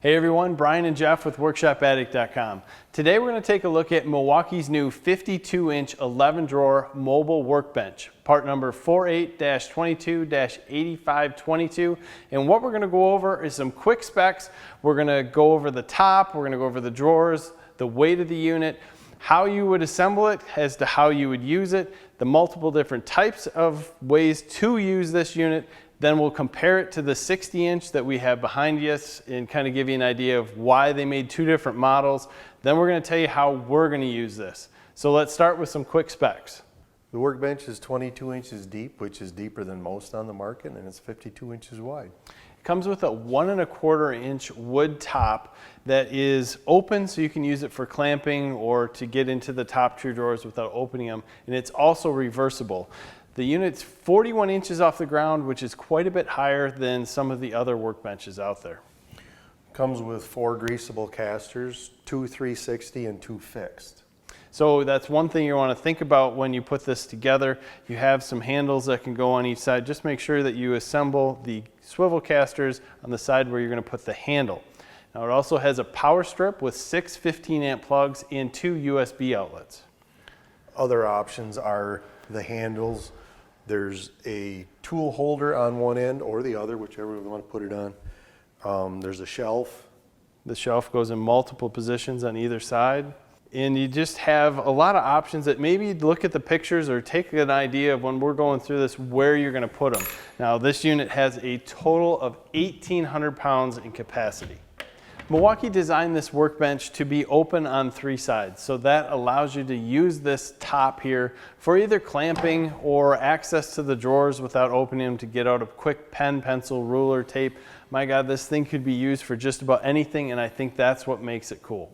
Hey everyone, Brian and Jeff with WorkshopAddict.com. Today we're going to take a look at Milwaukee's new 52-inch 11-drawer mobile workbench, part number 48-22-8522. And what we're going to go over is some quick specs. We're going to go over the top, we're going to go over the drawers, the weight of the unit, how you would assemble it as to how you would use it, the multiple different types of ways to use this unit. Then we'll compare it to the 60-inch that we have behind us and kind of give you an idea of why they made two different models. Then we're going to tell you how we're going to use this. So let's start with some quick specs. The workbench is 22 inches deep, which is deeper than most on the market, and it's 52 inches wide. It comes with a 1 1/4 inch wood top that is open, so you can use it for clamping or to get into the top two drawers without opening them. And it's also reversible. The unit's 41 inches off the ground, which is quite a bit higher than some of the other workbenches out there. Comes with 4 greasable casters, 2 360 and 2 fixed. So that's one thing you want to think about when you put this together. You have some handles that can go on each side. Just make sure that you assemble the swivel casters on the side where you're going to put the handle. Now it also has a power strip with 6 15-amp plugs and 2 USB outlets. Other options are the handles. There's a tool holder on one end or the other, whichever we want to put it on. There's a shelf. The shelf goes in multiple positions on either side. And you just have a lot of options that maybe look at the pictures or take an idea of when we're going through this where you're going to put them. Now this unit has a total of 1,800 pounds in capacity. Milwaukee designed this workbench to be open on 3 sides, so that allows you to use this top here for either clamping or access to the drawers without opening them to get out a quick pen, pencil, ruler, tape. My God, this thing could be used for just about anything, and I think that's what makes it cool.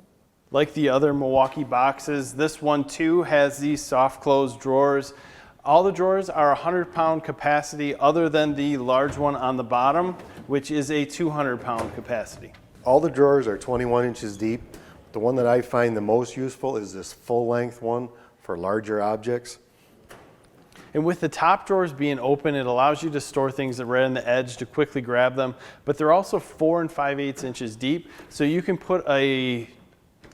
Like the other Milwaukee boxes, this one too has these soft close drawers. All the drawers are 100-pound capacity other than the large one on the bottom, which is a 200-pound capacity. All the drawers are 21 inches deep. The one that I find the most useful is this full-length one for larger objects. And with the top drawers being open, it allows you to store things right on the edge to quickly grab them. But they're also 4 5/8 inches deep, so you can put a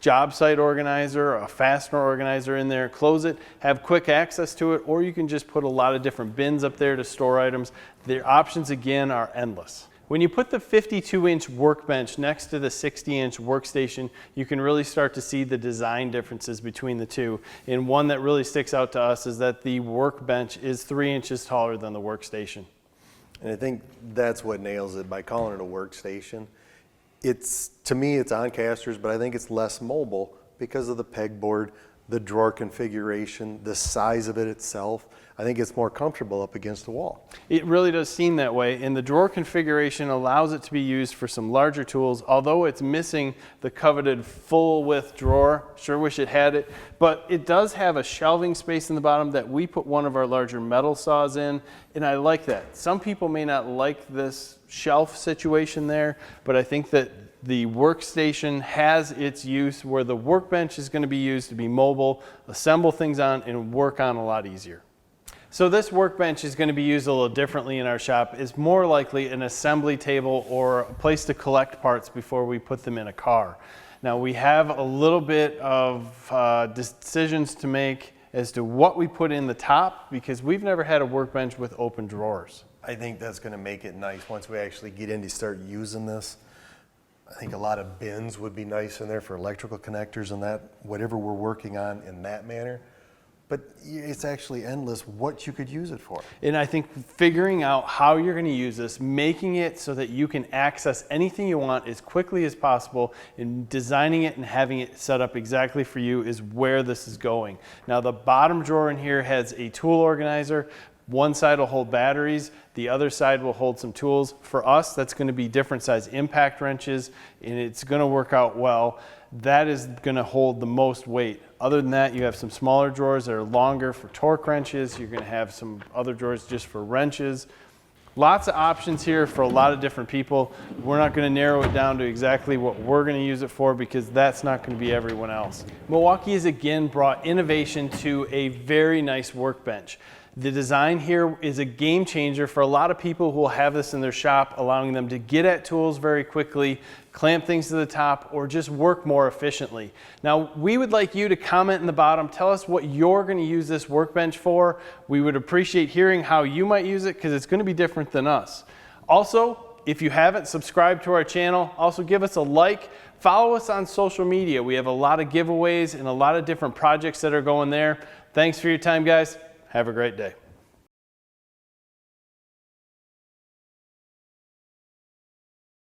job site organizer, a fastener organizer in there, close it, have quick access to it, or you can just put a lot of different bins up there to store items. The options, again, are endless. When you put the 52-inch workbench next to the 60-inch workstation, you can really start to see the design differences between the two. And one that really sticks out to us is that the workbench is 3 inches taller than the workstation. And I think that's what nails it by calling it a workstation. To me, it's on casters, but I think it's less mobile because of the pegboard, the drawer configuration, the size of it itself. I think it's more comfortable up against the wall. It really does seem that way, and the drawer configuration allows it to be used for some larger tools, although it's missing the coveted full width drawer. Sure wish it had it, but it does have a shelving space in the bottom that we put one of our larger metal saws in, and I like that. Some people may not like this shelf situation there, but I think that the workstation has its use where the workbench is going to be used to be mobile, assemble things on, and work on a lot easier. So this workbench is going to be used a little differently in our shop. It's more likely an assembly table or a place to collect parts before we put them in a car. Now we have a little bit of decisions to make as to what we put in the top because we've never had a workbench with open drawers. I think that's going to make it nice once we actually get in to start using this. I think a lot of bins would be nice in there for electrical connectors and that, whatever we're working on in that manner. But it's actually endless what you could use it for. And I think figuring out how you're going to use this, making it so that you can access anything you want as quickly as possible, and designing it and having it set up exactly for you is where this is going. Now the bottom drawer in here has a tool organizer. One side will hold batteries, the other side will hold some tools. For us, that's going to be different size impact wrenches, and it's going to work out well. That is going to hold the most weight. Other than that, you have some smaller drawers that are longer for torque wrenches. You're going to have some other drawers just for wrenches. Lots of options here for a lot of different people. We're not going to narrow it down to exactly what we're going to use it for because that's not going to be everyone else. Milwaukee has again brought innovation to a very nice workbench. The design here is a game changer for a lot of people who will have this in their shop, allowing them to get at tools very quickly, clamp things to the top, or just work more efficiently. Now, we would like you to comment in the bottom, tell us what you're going to use this workbench for. We would appreciate hearing how you might use it because it's going to be different than us. Also, if you haven't subscribed to our channel, also give us a like. Follow us on social media. We have a lot of giveaways and a lot of different projects that are going there. Thanks for your time, guys. Have a great day.